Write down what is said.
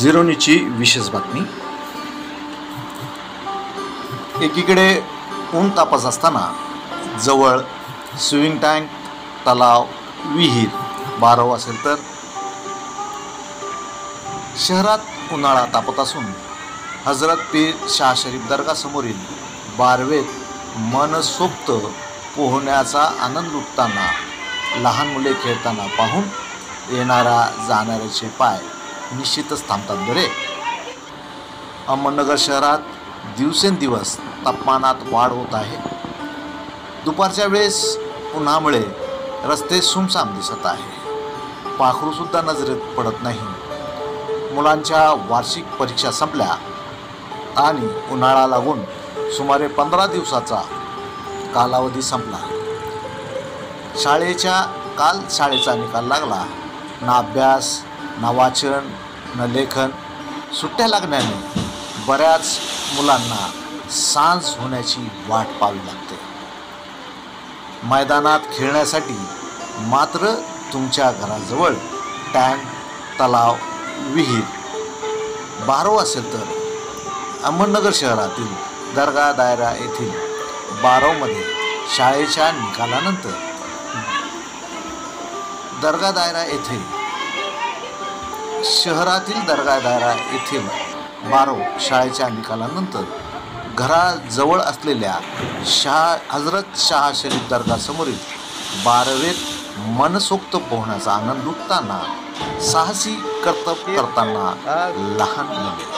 झिरोनीची विशेष बातमी। एकीकडे ऊन तापत असताना जवळ स्विमिंग टँक, तलाव, विहीर, बारव असेल तर शहरात उन्हाळा तापत असून हजरत पीर शाह शरीफ दर्गा समोरील बारवेत मनसोक्त पोहण्याचा आनंद लुटताना लहान मुले खेळताना पाहून येणारा जाणाऱ्याचे पाय निश्चितच थांबतात बरे। अहमदनगर शहरात दिवसेंदिवस तापमानात वाढ होत आहे। दुपारच्या वेळेस उन्हामुळे रस्ते सुमसाम दिसत आहे। पाखरूसुद्धा नजरेत पडत नाही। मुलांच्या वार्षिक परीक्षा संपल्या आणि उन्हाळा लागून सुमारे 15 दिवसाचा कालावधी संपला। काल शाळेचा निकाल लागला। ना अभ्यास, ना वाचन, न लेखन। सुट्ट्या लागण्याने बऱ्याच मुलांना सांज होण्याची वाट पाहावी लागते। मैदानात खेळण्यासाठी मात्र तुमच्या घराजवळ टँक, तलाव, विहीर, बारव असेल तर अहमदनगर शहरातील दर्गा दायरा येथील बारवमध्ये शाळेच्या निकालानंतर शहरातील दर्गा दायरा येथील बारव शाळेच्या निकालानंतर घराजवळ असलेल्या हजरत शाह शरीफ दर्गा समोरील बारवेत मनसोक्त पोहण्याचा आनंद लुटताना साहसी कर्तव्य करताना लहान मुले।